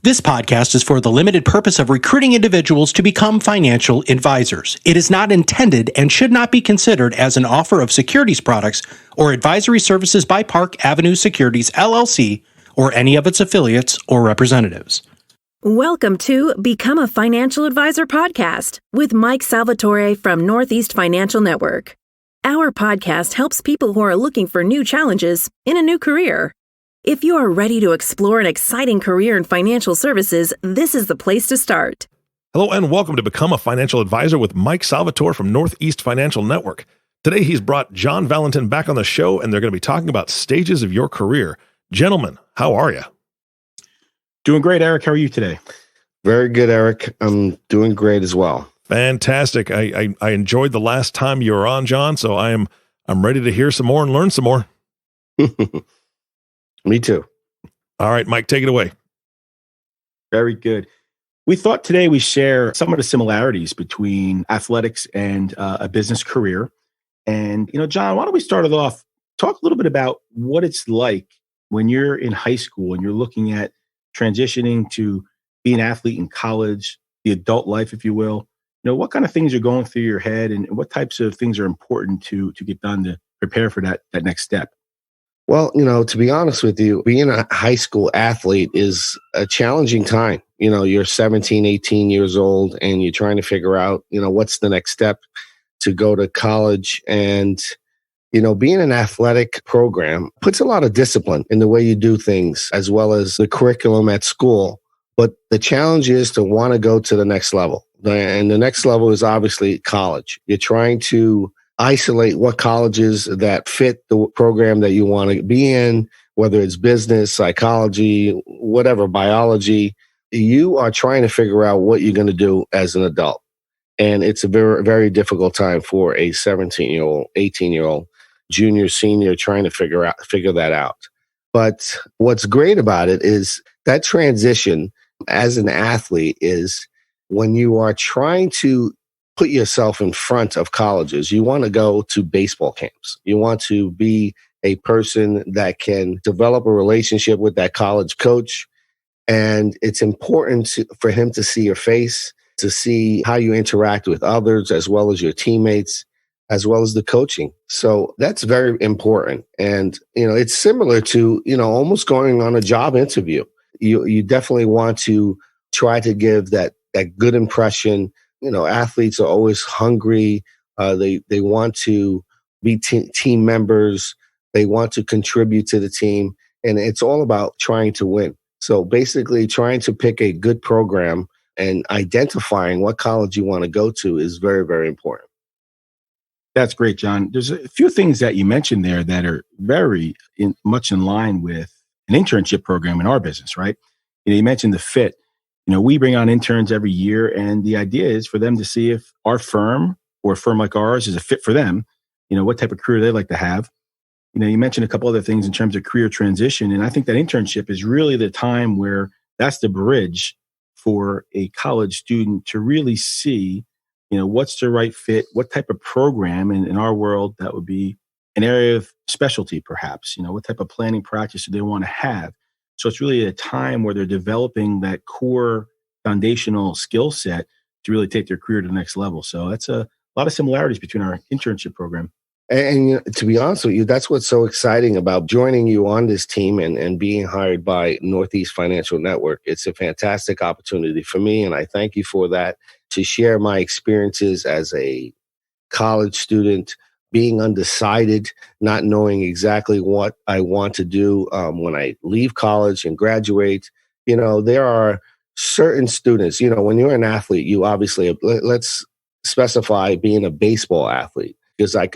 This podcast is for the limited purpose of recruiting individuals to become financial advisors. It is not intended and should not be considered as an offer of securities products or advisory services by Park Avenue Securities, LLC, or any of its affiliates or representatives. Welcome to Become a Financial Advisor podcast with Mike Salvatore from Northeast Financial Network. Our podcast helps people who are looking for new challenges in a new career. If you are ready to explore an exciting career in financial services, this is the place to start. Hello and welcome to Become a Financial Advisor with Mike Salvatore from Northeast Financial Network. Today he's brought John Valentin back on the show and they're going to be talking about stages of your career. Gentlemen, how are you? Doing great, Eric. How are you today? Very good, Eric. I'm doing great as well. Fantastic. I enjoyed the last time you were on, John, so I'm ready to hear some more and learn some more. Me too. All right, Mike, take it away. Very good. We thought today we share some of the similarities between athletics and a business career. And, John, why don't we start it off? Talk a little bit about what it's like when you're in high school and you're looking at transitioning to be an athlete in college, the adult life, if you will. What kind of things are going through your head and what types of things are important to get done to prepare for that next step? Well, to be honest with you, being a high school athlete is a challenging time. You're 17, 18 years old and you're trying to figure out, what's the next step to go to college. And, being an athletic program puts a lot of discipline in the way you do things as well as the curriculum at school. But the challenge is to want to go to the next level. And the next level is obviously college. You're trying to isolate what colleges that fit the program that you want to be in, whether it's business, psychology, whatever, biology. You are trying to figure out what you're going to do as an adult. And it's a very, very difficult time for a 17-year-old, 18-year-old, junior, senior, trying to figure that out. But what's great about it is that transition as an athlete is when you are trying to put yourself in front of colleges. You want to go to baseball camps. You want to be a person that can develop a relationship with that college coach. And it's important for him to see your face, to see how you interact with others, as well as your teammates, as well as the coaching. So that's very important. And, it's similar to, almost going on a job interview. You definitely want to try to give that good impression. Athletes are always hungry. They want to be team members. They want to contribute to the team. And it's all about trying to win. So basically trying to pick a good program and identifying what college you want to go to is very, very important. That's great, John. There's a few things that you mentioned there that are very much in line with an internship program in our business, right? You mentioned the fit. We bring on interns every year, and the idea is for them to see if our firm or a firm like ours is a fit for them, what type of career they'd like to have. You mentioned a couple other things in terms of career transition, and I think that internship is really the time where that's the bridge for a college student to really see, what's the right fit, what type of program, and in our world, that would be an area of specialty, perhaps, what type of planning practice do they want to have. So it's really a time where they're developing that core foundational skill set to really take their career to the next level. So that's a lot of similarities between our internship program. And to be honest with you, that's what's so exciting about joining you on this team and being hired by Northeast Financial Network. It's a fantastic opportunity for me, and I thank you for that, to share my experiences as a college student, being undecided, not knowing exactly what I want to do when I leave college and graduate. There are certain students, when you're an athlete, you obviously, let's specify being a baseball athlete, because I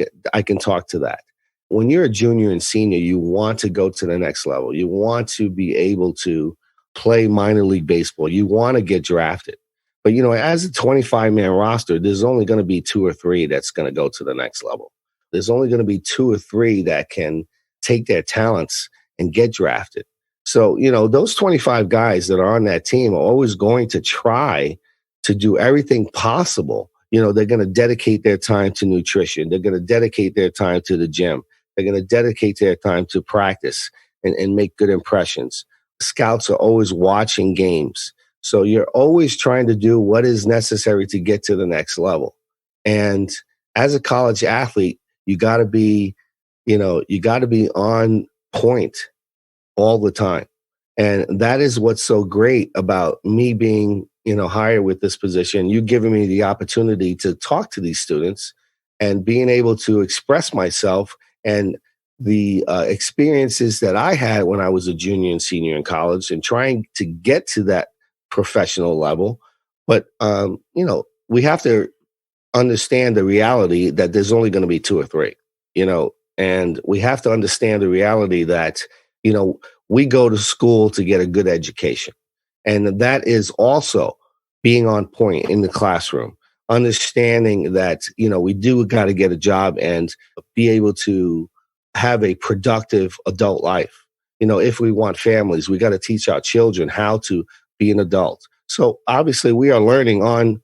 can talk to that. When you're a junior and senior, you want to go to the next level. You want to be able to play minor league baseball. You want to get drafted. But, as a 25-man roster, there's only going to be 2 or 3 that's going to go to the next level. There's only going to be 2 or 3 that can take their talents and get drafted. So, those 25 guys that are on that team are always going to try to do everything possible. They're going to dedicate their time to nutrition. They're going to dedicate their time to the gym. They're going to dedicate their time to practice and make good impressions. scouts are always watching games. So you're always trying to do what is necessary to get to the next level. And as a college athlete, you got to be, you got to be on point all the time. And that is what's so great about me being, hired with this position. You giving me the opportunity to talk to these students and being able to express myself and the experiences that I had when I was a junior and senior in college and trying to get to that professional level. But, we have to understand the reality that there's only going to be two or three, and we have to understand the reality that, we go to school to get a good education. And that is also being on point in the classroom, understanding that, we do got to get a job and be able to have a productive adult life. If we want families, we got to teach our children how to be an adult. So obviously we are learning on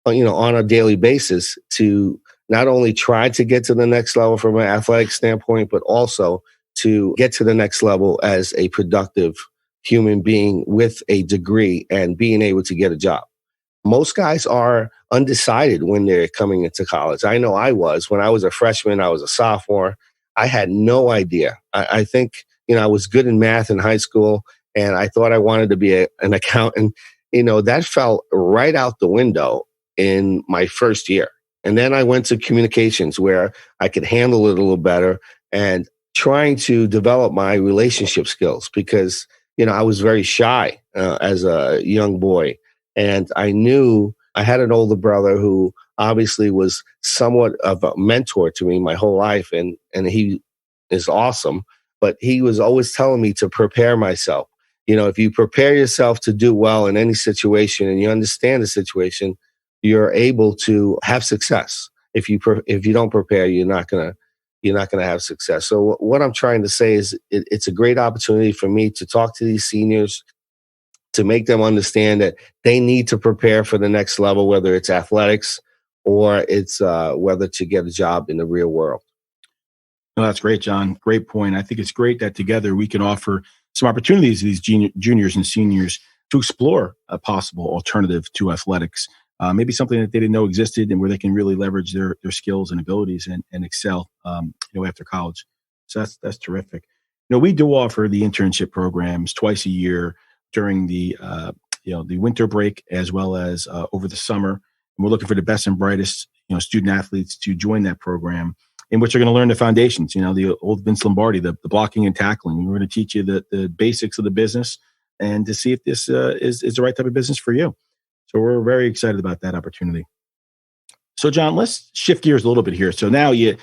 a daily basis to not only try to get to the next level from an athletic standpoint, but also to get to the next level as a productive human being with a degree and being able to get a job. Most guys are undecided when they're coming into college. I know I was. When I was a freshman, I was a sophomore. I had no idea. I think, I was good in math in high school, and I thought I wanted to be an accountant. That fell right out the window in my first year. And then I went to communications where I could handle it a little better and trying to develop my relationship skills because, I was very shy as a young boy. And I knew I had an older brother who obviously was somewhat of a mentor to me my whole life. And he is awesome. But he was always telling me to prepare myself. If you prepare yourself to do well in any situation and you understand the situation, you're able to have success. If you don't prepare, you're not gonna have success. So what I'm trying to say is it's a great opportunity for me to talk to these seniors, to make them understand that they need to prepare for the next level, whether it's athletics or it's whether to get a job in the real world. No, that's great, John. Great point. I think it's great that together we can offer some opportunities to these juniors and seniors to explore a possible alternative to athletics. Maybe something that they didn't know existed and where they can really leverage their skills and abilities and excel, after college. So that's terrific. We do offer the internship programs twice a year during the winter break as well as over the summer. And we're looking for the best and brightest, student athletes to join that program, in which they're going to learn the foundations, the old Vince Lombardi, the blocking and tackling. We're going to teach you the basics of the business and to see if this is the right type of business for you. So we're very excited about that opportunity. So John, let's shift gears a little bit here. So now you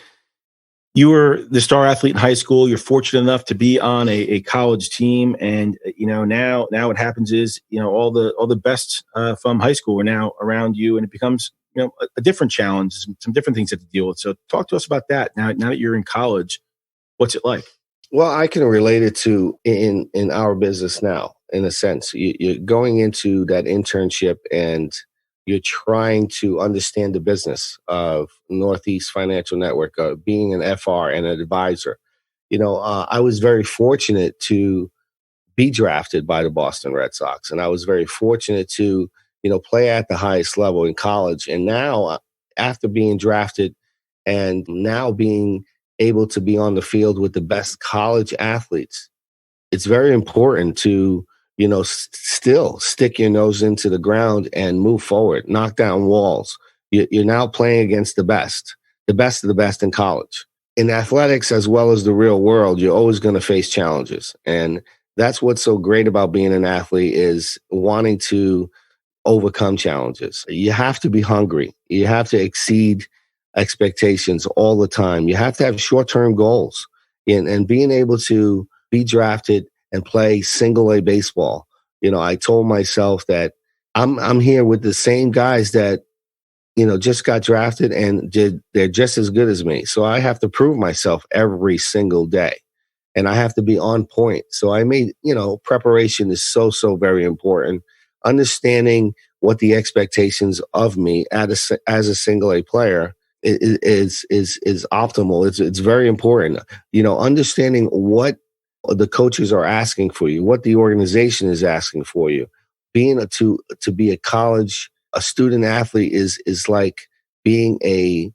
were the star athlete in high school. You're fortunate enough to be on a college team. And, now what happens is, all the best from high school are now around you, and it becomes, a different challenge, some different things you have to deal with. So talk to us about that. Now that you're in college, what's it like? Well, I can relate it to in our business now, in a sense. You're going into that internship and you're trying to understand the business of Northeast Financial Network, being an FR and an advisor. I was very fortunate to be drafted by the Boston Red Sox, and I was very fortunate to play at the highest level in college. And now, after being drafted and now being able to be on the field with the best college athletes, it's very important to, still stick your nose into the ground and move forward, knock down walls. You're now playing against the best of the best in college. In athletics, as well as the real world, you're always going to face challenges. And that's what's so great about being an athlete, is wanting to overcome challenges. You have to be hungry. You have to exceed expectations all the time. You have to have short-term goals. And being able to be drafted and play single A baseball, I told myself that I'm here with the same guys that, just got drafted and they're just as good as me. So I have to prove myself every single day, and I have to be on point. So I made, preparation is so very important. Understanding what the expectations of me as a single A player is optimal. It's very important. Understanding what the coaches are asking for you, what the organization is asking for you. To be a student athlete is like being a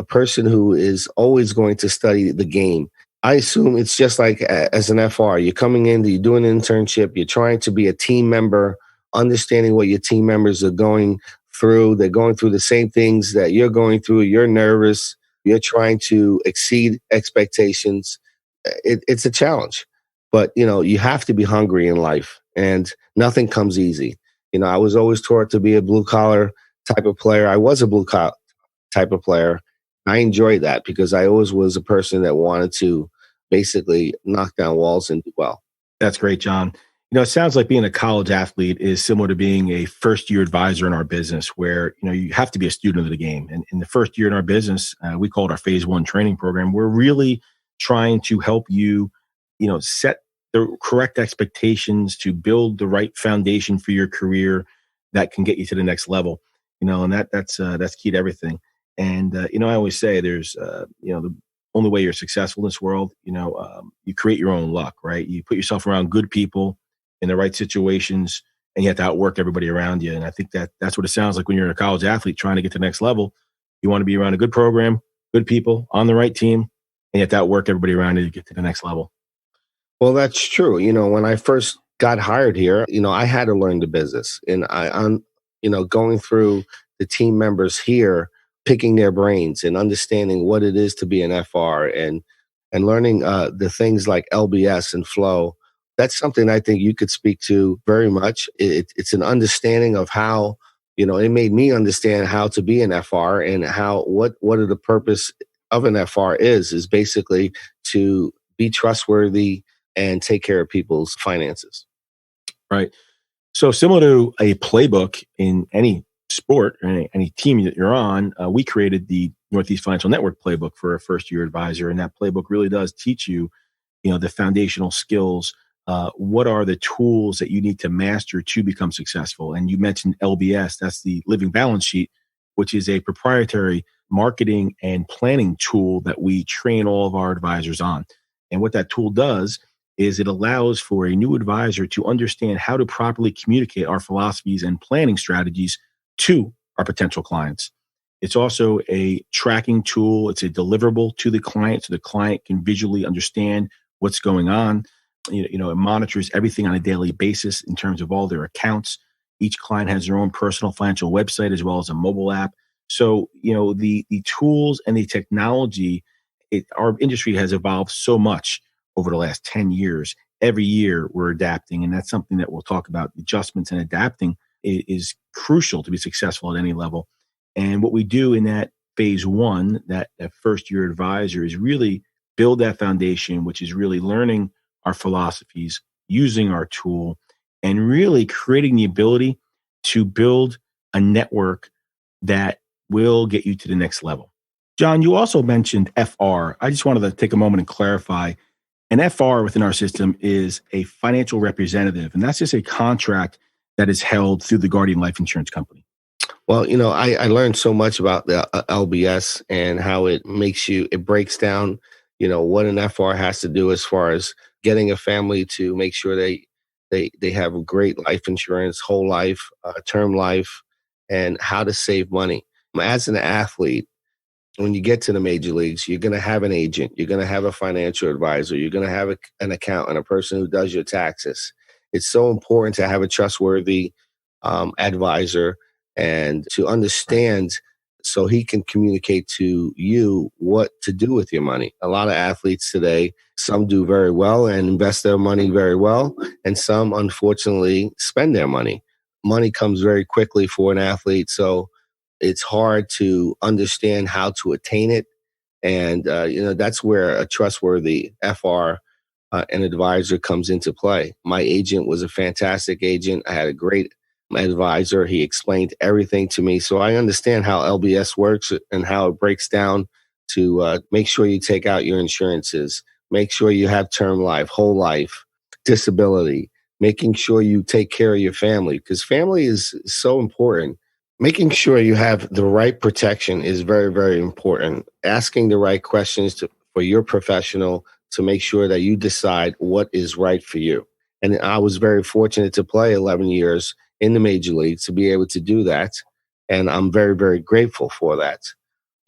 person who is always going to study the game. I assume it's just like as an FR, you're coming in, you're doing an internship, you're trying to be a team member, understanding what your team members are going through. They're going through the same things that you're going through. You're nervous. You're trying to exceed expectations. It's a challenge, but you have to be hungry in life, and nothing comes easy. I was always taught to be a blue collar type of player. I was a blue collar type of player. I enjoyed that because I always was a person that wanted to basically knock down walls and do well. That's great, John. It sounds like being a college athlete is similar to being a first-year advisor in our business, where you have to be a student of the game. And in the first year in our business, we call it our phase 1 training program. We're really trying to help you, set the correct expectations to build the right foundation for your career that can get you to the next level. And that's key to everything. And I always say there's the only way you're successful in this world, you create your own luck, right? You put yourself around good people in the right situations, and you have to outwork everybody around you. And I think that's what it sounds like when you're a college athlete trying to get to the next level. You want to be around a good program, good people on the right team, and you have to outwork everybody around you to get to the next level. Well, that's true. When I first got hired here, I had to learn the business, and I'm going through the team members here, picking their brains and understanding what it is to be an FR and learning the things like LBS and flow. That's something I think you could speak to very much. It's an understanding of how, it made me understand how to be an FR and what are the purpose of an FR is basically to be trustworthy and take care of people's finances. Right. So similar to a playbook in any sport or any team that you're on, we created the Northeast Financial Network playbook for a first-year advisor. And that playbook really does teach you, the foundational skills. What are the tools that you need to master to become successful? And you mentioned LBS, that's the Living Balance Sheet, which is a proprietary marketing and planning tool that we train all of our advisors on. And what that tool does is it allows for a new advisor to understand how to properly communicate our philosophies and planning strategies to our potential clients. It's also a tracking tool. It's a deliverable to the client so the client can visually understand what's going on. It monitors everything on a daily basis in terms of all their accounts. Each client has their own personal financial website as well as a mobile app. So, the tools and the technology, our industry has evolved so much over the last 10 years. Every year we're adapting, and that's something that we'll talk about. Adjustments and adapting is crucial to be successful at any level. And what we do in that phase 1, that first year advisor, is really build that foundation, which is really learning our philosophies, using our tool, and really creating the ability to build a network that will get you to the next level. John, you also mentioned FR. I just wanted to take a moment and clarify. An FR within our system is a financial representative, and that's just a contract that is held through the Guardian Life Insurance Company. Well, I learned so much about the LBS and how it breaks down, what an FR has to do as far as getting a family to make sure they have a great life insurance, whole life, term life, and how to save money. As an athlete, when you get to the major leagues, you're going to have an agent, you're going to have a financial advisor, you're going to have an accountant, a person who does your taxes. It's so important to have a trustworthy advisor and to understand so he can communicate to you what to do with your money. A lot of athletes today, some do very well and invest their money very well, and some unfortunately spend their money. Money comes very quickly for an athlete, so it's hard to understand how to attain it. And, that's where a trustworthy FR and advisor comes into play. My agent was a fantastic agent. I had a great advisor. He explained everything to me. So I understand how LBS works and how it breaks down to make sure you take out your insurances, make sure you have term life, whole life, disability, making sure you take care of your family, because family is so important. Making sure you have the right protection is very, very important. Asking the right questions for your professional to make sure that you decide what is right for you. And I was very fortunate to play 11 years in the major leagues to be able to do that. And I'm very, very grateful for that.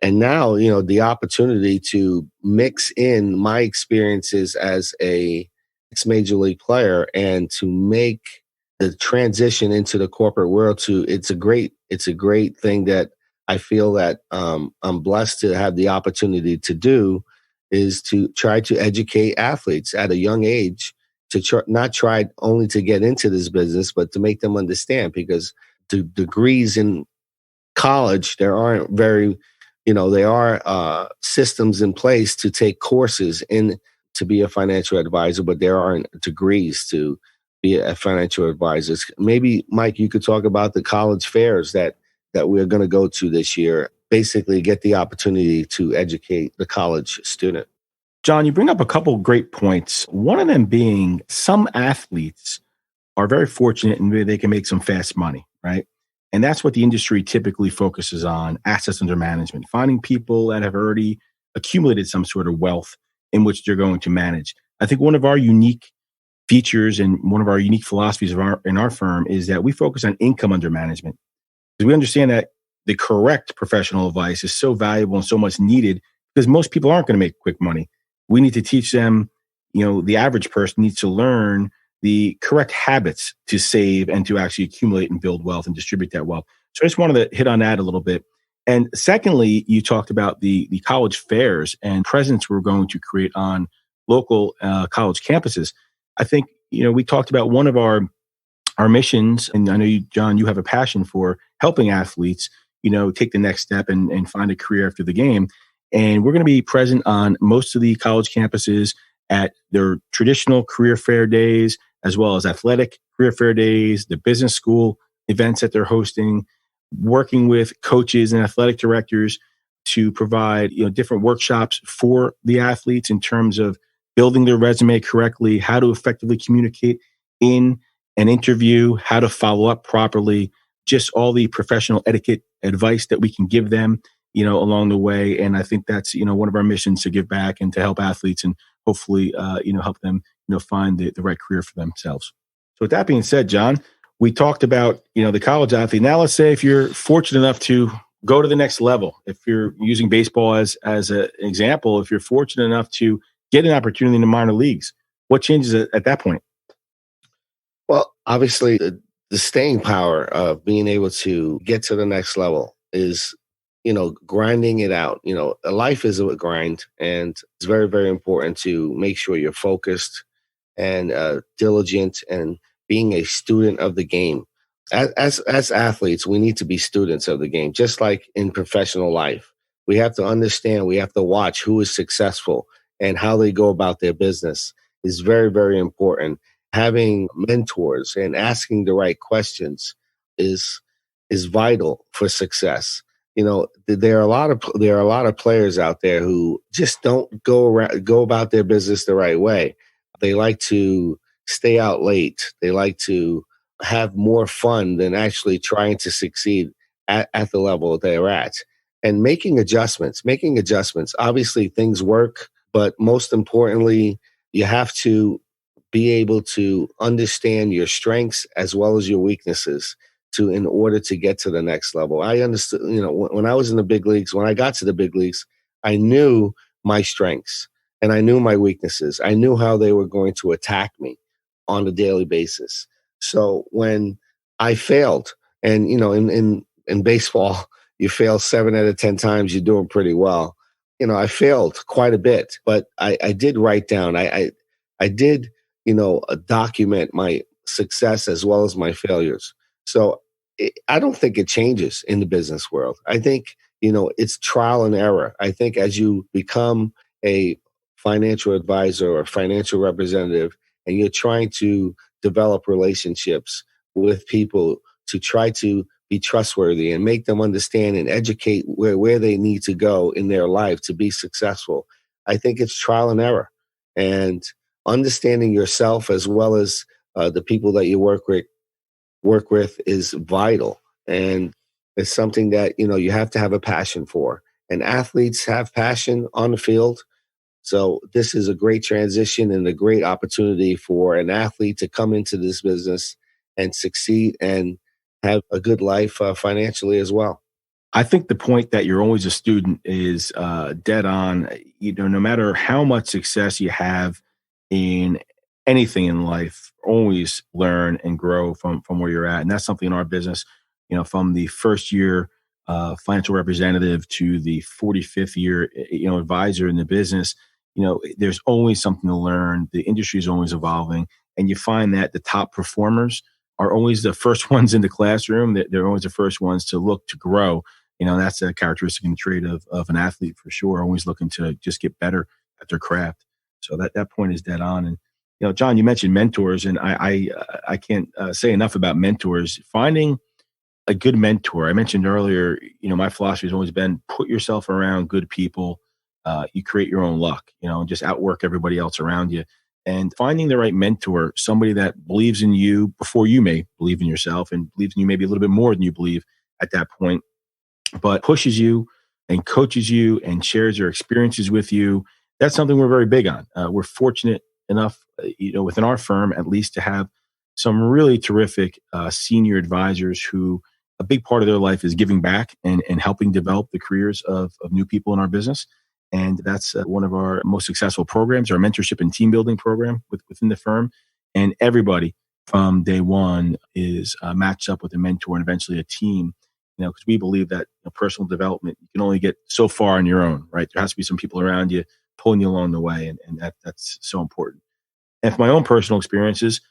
And now, the opportunity to mix in my experiences as a ex-major league player and to make the transition into the corporate world it's a great thing that I feel that I'm blessed to have the opportunity to do, is to try to educate athletes at a young age to not try only to get into this business, but to make them understand, because the degrees in college, there aren't very, there are systems in place to take courses in to be a financial advisor, but there aren't degrees to be a financial advisor. Maybe, Mike, you could talk about the college fairs that we're going to go to this year, basically get the opportunity to educate the college student. John, you bring up a couple great points. One of them being some athletes are very fortunate and they can make some fast money, right? And that's what the industry typically focuses on: assets under management, finding people that have already accumulated some sort of wealth in which they're going to manage. I think one of our unique features and one of our unique philosophies in our firm is that we focus on income under management, because we understand that the correct professional advice is so valuable and so much needed, because most people aren't going to make quick money. We need to teach them, the average person needs to learn the correct habits to save and to actually accumulate and build wealth and distribute that wealth. So I just wanted to hit on that a little bit. And secondly, you talked about the college fairs and presence we're going to create on local college campuses. I think, we talked about one of our missions, and I know you, John, you have a passion for helping athletes, take the next step and find a career after the game. And we're going to be present on most of the college campuses at their traditional career fair days, as well as athletic career fair days, the business school events that they're hosting, working with coaches and athletic directors to provide, different workshops for the athletes in terms of building their resume correctly, how to effectively communicate in an interview, how to follow up properly, just all the professional etiquette advice that we can give them, along the way. And I think that's, one of our missions, to give back and to help athletes and hopefully, help them, find the right career for themselves. So with that being said, John, we talked about, the college athlete. Now let's say if you're fortunate enough to go to the next level, if you're using baseball as an example, if you're fortunate enough to get an opportunity in the minor leagues, what changes at that point? Well, obviously the staying power of being able to get to the next level is, grinding it out. Life is a grind, and it's very, very important to make sure you're focused and diligent and being a student of the game. As athletes, we need to be students of the game, just like in professional life. We have to understand, we have to watch who is successful and how they go about their business is very, very important. Having mentors and asking the right questions is vital for success. There are a lot of players out there who just don't go about their business the right way. They like to stay out late. They like to have more fun than actually trying to succeed at the level they're at. And making adjustments. Obviously, things work, but most importantly, you have to be able to understand your strengths as well as your weaknesses in order to get to the next level. I understood, when I was in the big leagues, when I got to the big leagues, I knew my strengths and I knew my weaknesses. I knew how they were going to attack me on a daily basis. So when I failed, and in baseball, you fail 7 out of 10 times, you're doing pretty well. I failed quite a bit, but I did write down. I did, document my success as well as my failures. So I don't think it changes in the business world. I think, it's trial and error. I think as you become a financial advisor or financial representative and you're trying to develop relationships with people to try to be trustworthy and make them understand and educate where they need to go in their life to be successful, I think it's trial and error. And understanding yourself as well as the people that you work with is vital. And it's something that, you have to have a passion for. And athletes have passion on the field. So this is a great transition and a great opportunity for an athlete to come into this business and succeed and have a good life financially as well. I think the point that you're always a student is dead on. No matter how much success you have in anything in life, always learn and grow from where you're at. And that's something in our business, from the first year financial representative to the 45th year, advisor in the business, there's always something to learn. The industry is always evolving. And you find that the top performers are always the first ones in the classroom. They're always the first ones to look to grow. That's a characteristic and trait of an athlete for sure, always looking to just get better at their craft. So that point is dead on. And, John, you mentioned mentors, and I can't say enough about mentors. Finding a good mentor. I mentioned earlier, my philosophy has always been put yourself around good people. You create your own luck, and just outwork everybody else around you. And finding the right mentor, somebody that believes in you before you may believe in yourself and believes in you maybe a little bit more than you believe at that point, but pushes you and coaches you and shares their experiences with you. That's something we're very big on. We're fortunate enough, within our firm at least, to have some really terrific senior advisors who a big part of their life is giving back and helping develop the careers of new people in our business. And that's one of our most successful programs, our mentorship and team building program within the firm. And everybody from day one is matched up with a mentor and eventually a team, because we believe that personal development, you can only get so far on your own, right? There has to be some people around you pulling you along the way. And that's so important. And for my own personal experiences,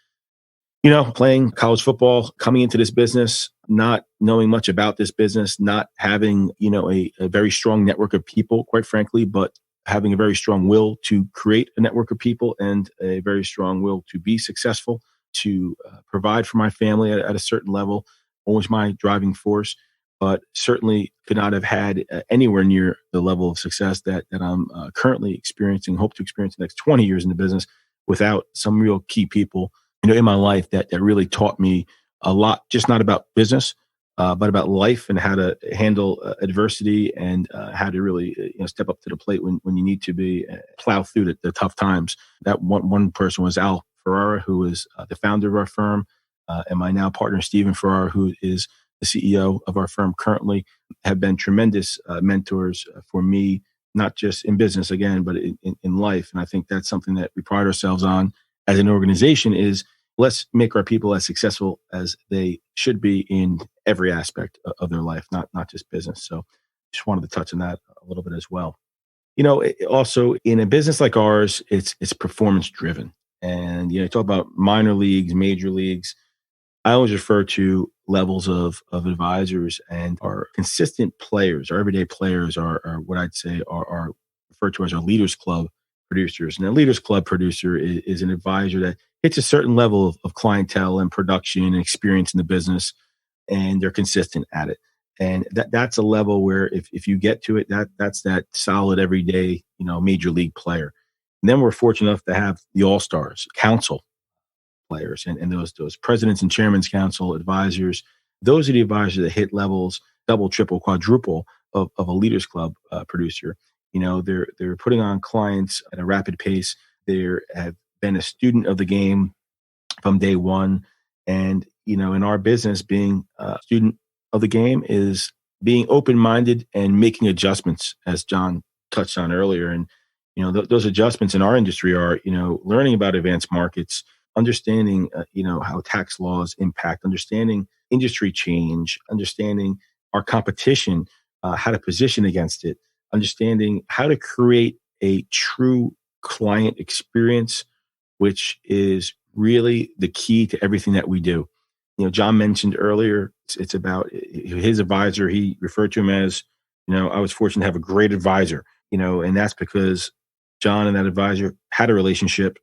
playing college football, coming into this business, not knowing much about this business, not having, a very strong network of people, quite frankly, but having a very strong will to create a network of people and a very strong will to be successful, to provide for my family at a certain level, always my driving force, but certainly could not have had anywhere near the level of success that I'm currently experiencing, hope to experience the next 20 years in the business without some real key people in my life that really taught me a lot, just not about business, but about life and how to handle adversity and how to really step up to the plate when you need to be, plow through the tough times. That one person was Al Ferrara, who is the founder of our firm, and my now partner, Stephen Ferrara, who is the CEO of our firm currently, have been tremendous mentors for me, not just in business, again, but in life. And I think that's something that we pride ourselves on as an organization is let's make our people as successful as they should be in every aspect of their life, not just business. So just wanted to touch on that a little bit as well. Also in a business like ours, it's performance driven. And, you talk about minor leagues, major leagues. I always refer to levels of advisors, and our consistent players, our everyday players are what I'd say are referred to as our Leaders Club producers. And a Leaders Club producer is an advisor that hits a certain level of clientele and production and experience in the business, and they're consistent at it. And that's a level where if you get to it, that's that solid everyday, major league player. And then we're fortunate enough to have the All-Stars council players and those presidents and chairman's council advisors. Those are the advisors that hit levels double, triple, quadruple of a Leaders Club producer. They're putting on clients at a rapid pace. They have been a student of the game from day one. And, in our business, being a student of the game is being open-minded and making adjustments, as John touched on earlier. And, those adjustments in our industry are, learning about advanced markets, understanding, how tax laws impact, understanding industry change, understanding our competition, how to position against it, understanding how to create a true client experience, which is really the key to everything that we do. John mentioned earlier, it's about his advisor. He referred to him as, I was fortunate to have a great advisor, and that's because John and that advisor had a relationship.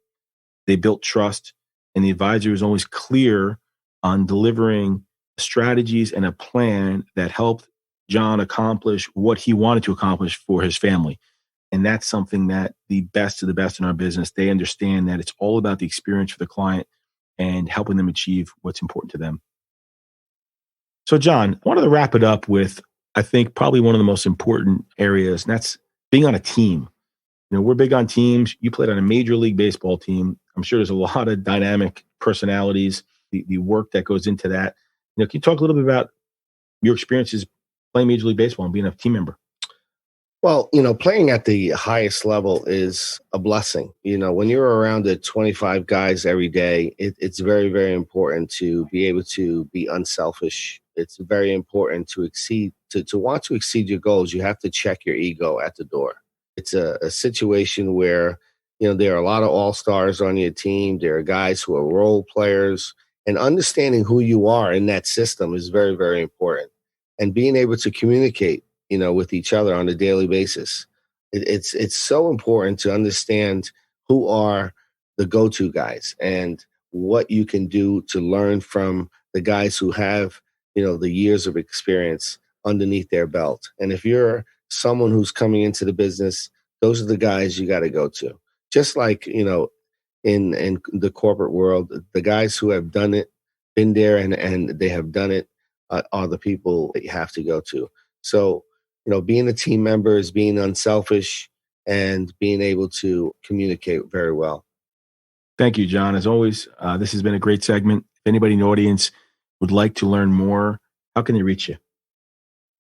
They built trust, and the advisor was always clear on delivering strategies and a plan that helped John accomplish what he wanted to accomplish for his family. And that's something that the best of the best in our business, they understand that it's all about the experience for the client and helping them achieve what's important to them. So, John, I wanted to wrap it up with, I think, probably one of the most important areas, and that's being on a team. we're big on teams. You played on a Major League Baseball team. I'm sure there's a lot of dynamic personalities, the work that goes into that. Can you talk a little bit about your experiences playing Major League Baseball and being a team member? Well, playing at the highest level is a blessing. When you're around the 25 guys every day, it's very, very important to be able to be unselfish. It's very important to want to exceed your goals. You have to check your ego at the door. It's a situation where, there are a lot of all-stars on your team. There are guys who are role players, and understanding who you are in that system is very, very important. And being able to communicate, with each other on a daily basis. It's so important to understand who are the go-to guys and what you can do to learn from the guys who have, the years of experience underneath their belt. And if you're someone who's coming into the business, those are the guys you got to go to. Just like, in the corporate world, the guys who have done it, been there and they have done it are the people that you have to go to. So, being a team member is being unselfish and being able to communicate very well. Thank you, John. As always, this has been a great segment. If anybody in the audience would like to learn more, how can they reach you?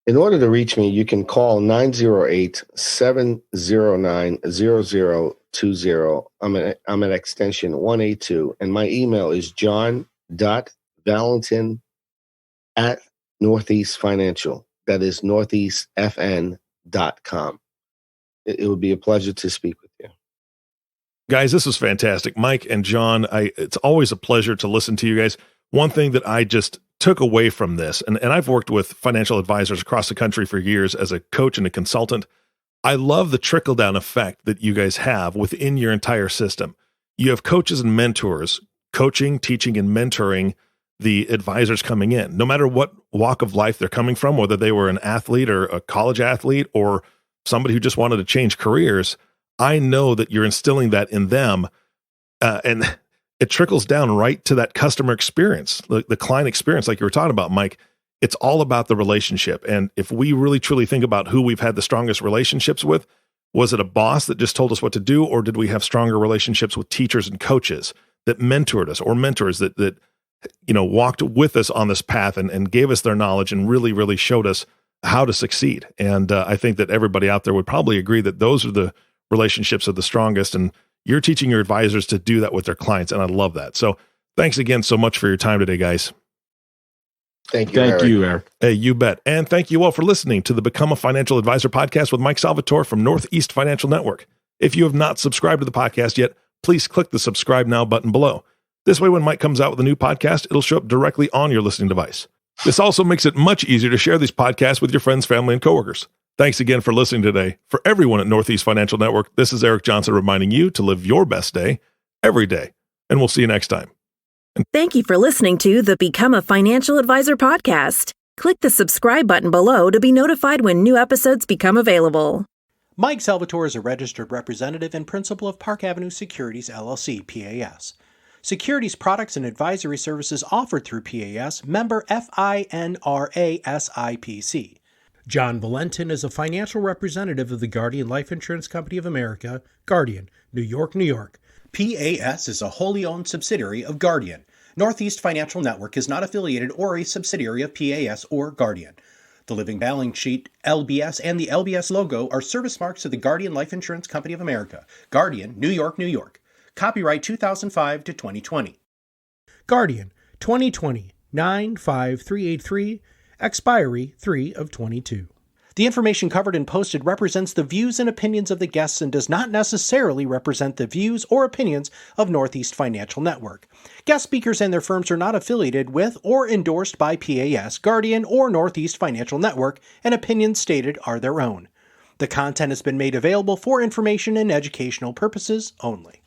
In order to reach me, you can call 908-709-0020. I'm at extension 182, and my email is john.valentin@Northeast Financial. That is northeastfn.com. It would be a pleasure to speak with you. Guys, this was fantastic. Mike and John, it's always a pleasure to listen to you guys. One thing that I just took away from this, and I've worked with financial advisors across the country for years as a coach and a consultant. I love the trickle-down effect that you guys have within your entire system. You have coaches and mentors coaching, teaching, and mentoring the advisors coming in, no matter what walk of life they're coming from, whether they were an athlete or a college athlete or somebody who just wanted to change careers. I know that you're instilling that in them, and it trickles down right to that customer experience, the client experience, like you were talking about, Mike. It's all about the relationship. And if we really truly think about who we've had the strongest relationships with, was it a boss that just told us what to do, or did we have stronger relationships with teachers and coaches that mentored us, or mentors that walked with us on this path and gave us their knowledge and really, really showed us how to succeed? And I think that everybody out there would probably agree that those are the relationships are the strongest, and you're teaching your advisors to do that with their clients. And I love that. So thanks again so much for your time today, guys. Thank you, Eric. Hey, you bet. And thank you all for listening to the Become a Financial Advisor podcast with Mike Salvatore from Northeast Financial Network. If you have not subscribed to the podcast yet, please click the subscribe now button below. This way, when Mike comes out with a new podcast, it'll show up directly on your listening device. This also makes it much easier to share these podcasts with your friends, family, and coworkers. Thanks again for listening today. For everyone at Northeast Financial Network, this is Eric Johnson reminding you to live your best day every day. And we'll see you next time. Thank you for listening to the Become a Financial Advisor podcast. Click the subscribe button below to be notified when new episodes become available. Mike Salvatore is a registered representative and principal of Park Avenue Securities, LLC, PAS. Securities products and advisory services offered through PAS, member FINRA SIPC. John Valentin is a financial representative of the Guardian Life Insurance Company of America, Guardian, New York, New York. PAS is a wholly owned subsidiary of Guardian. Northeast Financial Network is not affiliated or a subsidiary of PAS or Guardian. The living balance sheet, LBS, and the LBS logo are service marks of the Guardian Life Insurance Company of America, Guardian, New York, New York. Copyright 2005 to 2020. Guardian, 2020, 95383, expiry 3 of 22. The information covered and posted represents the views and opinions of the guests and does not necessarily represent the views or opinions of Northeast Financial Network. Guest speakers and their firms are not affiliated with or endorsed by PAS, Guardian, or Northeast Financial Network, and opinions stated are their own. The content has been made available for information and educational purposes only.